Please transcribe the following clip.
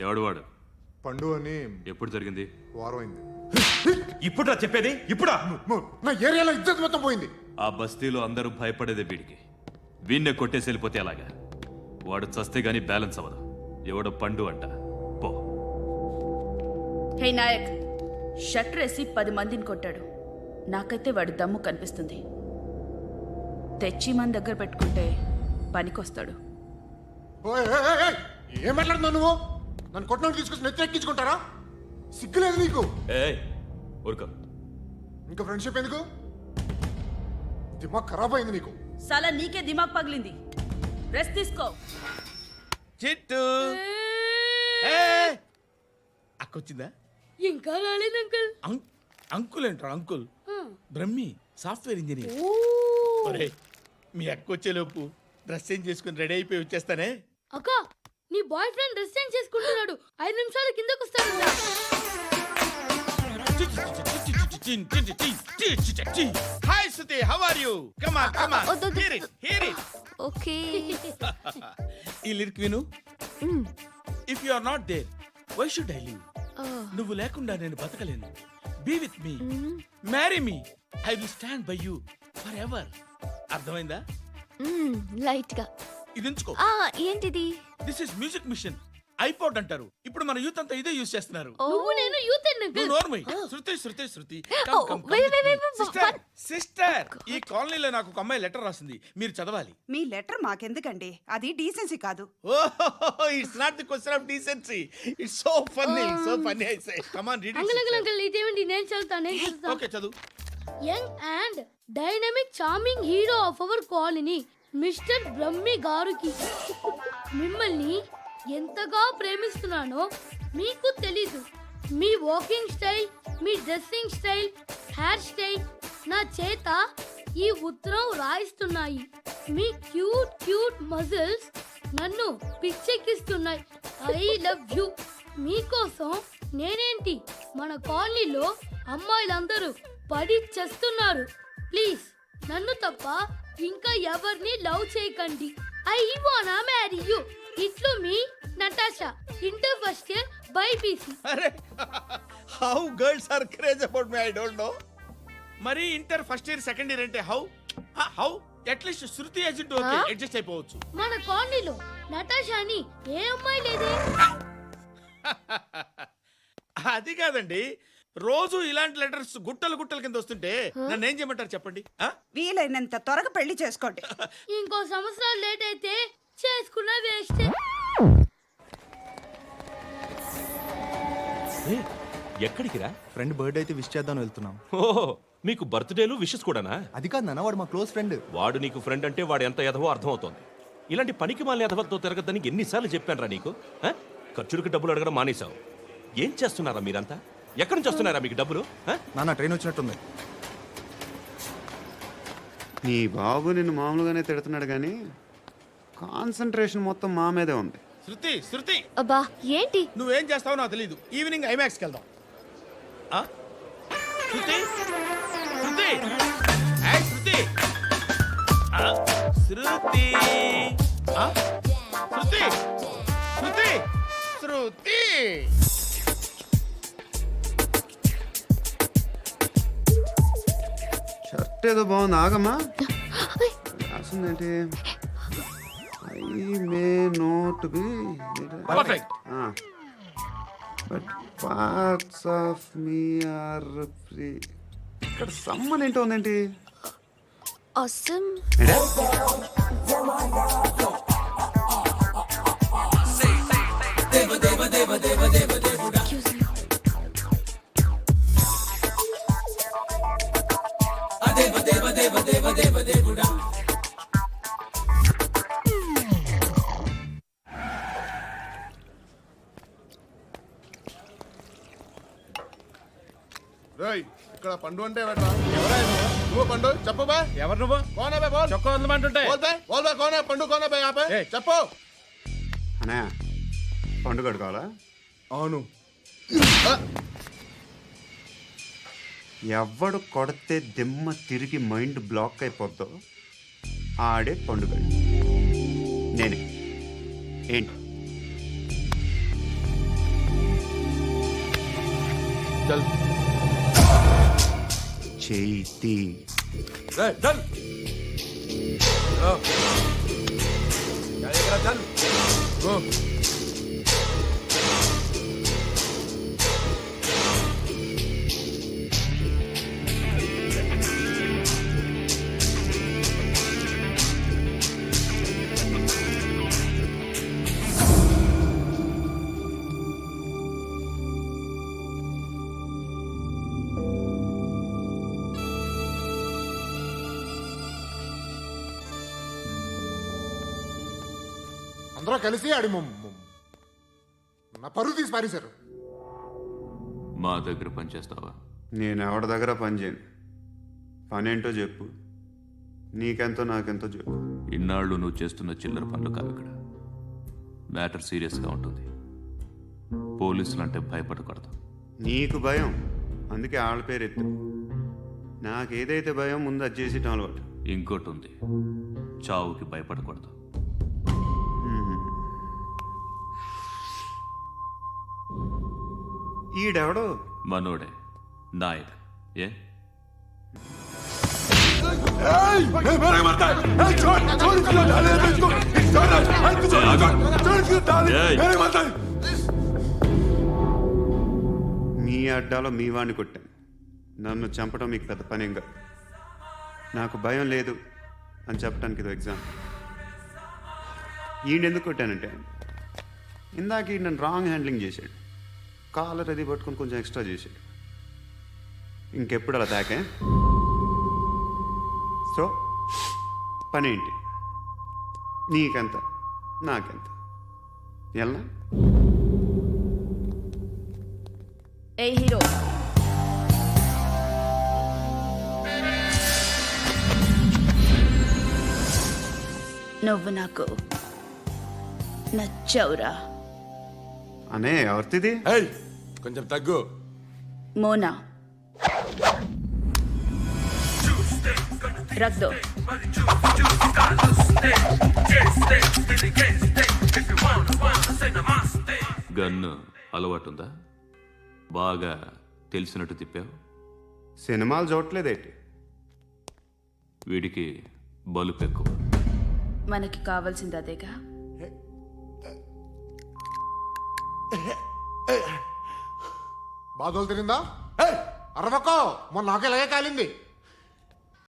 ఎవడు వాడు? పండు అని. ఎప్పుడు జరిగింది? వారం అయింది. ఇప్పుడా చెప్పేది? ఇప్పుడా? నా ఏరియాలో ఇజ్జత్ మొత్తం పోయింది. ఆ బస్తీలో అందరూ భయపడేదే వీడికి. వీణ్ణే కొట్టేసి వెళ్ళిపోతే అలాగా. వాడు చస్తే గానీ బ్యాలెన్స్ అవ్వదు. ఎవడో పండు అంట. పో. హే నాయక్, షట్టర్ వేసి 10 మందిని కొట్టాడు. నాకైతే వాడి దమ్ము కనిపిస్తుంది. తెచ్చి మన దగ్గర పెట్టుకుంటే పనికొస్తాడు. ఏం మాట్లాడుతున్నావు నువ్వు? నన్ను కొట్టడానికి తీసుకొచ్చి నెత్తెక్కించుకుంటారా? సిగ్గులేదు నీకు? ఊరుకో. ఇంకా ఫ్రెండ్షిప్ ఎందుకు? దిమాగ్ ఖరాబ్ అయింది నీకు. సాలా నీకే దిమాగ్ పగిలింది. రెస్ట్ తీసుకో. చిట్టు అక్కొచ్చిందా? ఇంకా రాలేదు అంకుల్. అంకుల్ ఏంట్రా అంకుల్? Brahmi software engineer. ఒరే మీ అక్కొచ్చేలోపు డ్రెస్ చేంజ్ చేసుకుని రెడీ అయిపోయి వచ్చేస్తానే. అక్క, నీ బాయ్ ఫ్రెండ్ డ్రెస్ చేంజ్ చేసుకుంటున్నాడు. 5 నిమిషాలు కిందకు వస్తాడు. Hi Suthi, how are you? Come on come on, hear it. Okay. ఈ లిరిక్ విను. If you are not there why should I live? నువ్వు లేకుండా నేను బతకలేను. Be with me, marry me, I will stand by you forever. అర్థమైందా? Light గా. ఇది ఉంచుకో. ఏంటిది? This is music machine. IPod అంటారు. ఇప్పుడు మన యూత్ అంతా ఇదే యూస్ చేస్తున్నారు. నువ్వు నేను యూత్ శృతి Wait. సిస్టర్, ఈ కాలనీలో నాకు ఒక అమ్మాయి లెటర్ రాసింది. మీరు చదవాలి. మీ లెటర్ మాకెందుకండి? అది డీసెన్సీ కాదు. It's not the question of decency. It's so funny I say. Come on read it. Uncle ఇదేంటి? నేను చదువుతాను. ఓకే చదువు. Young and dynamic charming hero of our colony mister Brahmi గారికి మిమ్మల్ని ఎంతగా ప్రేమిస్తున్నానో మీకు తెలీదు. మీ వాకింగ్ స్టైల్, మీ డ్రెస్సింగ్ స్టైల్, హెయిర్ స్టైల్ నా చేత ఈ ఉత్తరం రాయిస్తున్నాయి. మీ క్యూట్ మజిల్స్ నన్ను పిచ్చెక్కిస్తున్నాయి. I love you. మీకోసం నేనేంటి, మన కాలనీలో అమ్మాయిలందరూ పడి చేస్తున్నారు. ప్లీజ్ నన్ను తప్ప ఇంకా ఎవరిని లవ్ చేయకండి. ఐ వానా మ్యారీ యూ. ఇట్లు మీ Natasha, inter first year BiPC. అరే how girls are craze about me, I don't know. మరి inter first year second year అంటే how at least Shruti agent okay adjust అయిపోవచ్చు. మన కాలనీలో నటాషా అని ఏ అమ్మాయి లేదే. అది కాదండి, రోజు ఇలాంటి లెటర్స్ గుట్టలు కింద వస్తుంటే నన్ను ఏం చేయమంటారు చెప్పండి? వీలైనంత త్వరగా పెళ్లి చేసుకోండి. ఇంకో సంవత్సరాలు లేట్ అయితే చేసుకున్న వేస్ట్. ఎక్కడికి రా? ఫ్రెండ్ బర్త్డే అయితే విష్ చేద్దాం వెళ్తున్నాం. ఓహో, మీకు బర్త్డేలు విషెస్ కూడానా? అది కాదు నాన్న, వాడు మా క్లోజ్ ఫ్రెండ్. వాడు నీకు ఫ్రెండ్ అంటే వాడు ఎంత ఎదవో అర్థమవుతోంది. ఇలాంటి పనికి మాలిన ఎదవతో తిరగద్దని ఎన్నిసార్లు చెప్పానురా నీకు? ఖర్చులకు డబ్బులు అడగడం మానేశావు. ఏం చేస్తున్నారా మీరంతా? ఎక్కడి నుంచి వస్తున్నారా మీకు డబ్బులు? నాన్న ట్రైన్ వచ్చినట్టుంది. నీ బాబు నిన్ను మామూలుగానే తిడుతున్నాడు కానీ కాన్సన్ట్రేషన్ మొత్తం మా మీదే ఉంది. శృతి అబ్బా ఏంటి? నువ్వేం చేస్తావో నాకు తెలీదు. ఈవినింగ్ ఐమాక్స్కి వెళ్దాం. శృతి షర్ట్ ఏదో బాగుంది, ఆగమ్మా. రాసిందేంటి? I may not be perfect. But parts of me are free. ఇక్కడ సమ్మన్ ఏంటో ఉందేంటి? awesome. ఇక్కడ పండు అంటే నువ్వు పండు చెప్పు బా. ఎవరు నువ్వు? చొక్కా వదలమంటుంటే పండు చెప్పు. అనే పండు కడుకోవాలా? అవును. ఎవడు కొడితే దిమ్మ తిరిగి మైండ్ బ్లాక్ అయిపోద్దో ఆడే పండుగ. నేనే. ఏంటి చల్ చేతి చల్ చల్ గో అందరూ కలిసి ఆడి నా పరువు తీసి పారేశారు. మా దగ్గర పనిచేస్తావా? నేను ఎవరి దగ్గర పని చేయను. పనేంటో చెప్పు. నీకెంతో నాకెంతో చెప్పు. ఇన్నాళ్ళు నువ్వు చేస్తున్న చిల్లర పనులు కావు ఇక్కడ. మ్యాటర్ సీరియస్గా ఉంటుంది. పోలీసులు అంటే భయపడకూడదు. నీకు భయం, అందుకే ఆళ్ళ పేరు ఎత్తు. నాకేదైతే భయం ముందు అది చేసేటం అలవాటు. ఇంకోటి ఉంది, చావుకి భయపడకూడదు. ఈడెవడో మనోడే నాయక్. ఏ మీ అడ్డాలో మీ వాడిని కొట్టాను. నన్ను చంపడం మీకు పెద్ద పనేం కాదు. నాకు భయం లేదు అని చెప్పడానికి ఇది ఎగ్జామ్. ఈయనెందుకు కొట్టానంటే ఇందాక ఈయన నన్ను రాంగ్ హ్యాండ్లింగ్ చేశాడు. కాలర్ అది పట్టుకొని కొంచెం ఎక్స్ట్రా చేశాడు. ఇంకెప్పుడు అలా తాకే. సో పనేంటి? నీకెంత నాకెంత ఎలా? ఏ హీరో, నువ్వు నాకు నచ్చావురా. అనే ఎవరిది? ఏయ్ కొంచెం తగ్గు. మోనా రక్ దో. గన్ను అలవాటుందా? బాగా తెలిసినట్టు తిప్పావు. సినిమాలు చూడట్లేదేంటి? వీడికి బలుపు ఎక్కువ. మనకి కావాల్సింది అదేగా. బాధలు తిరిందా? అరవకో, మొన్న నాకు ఇలాగే కాలింది.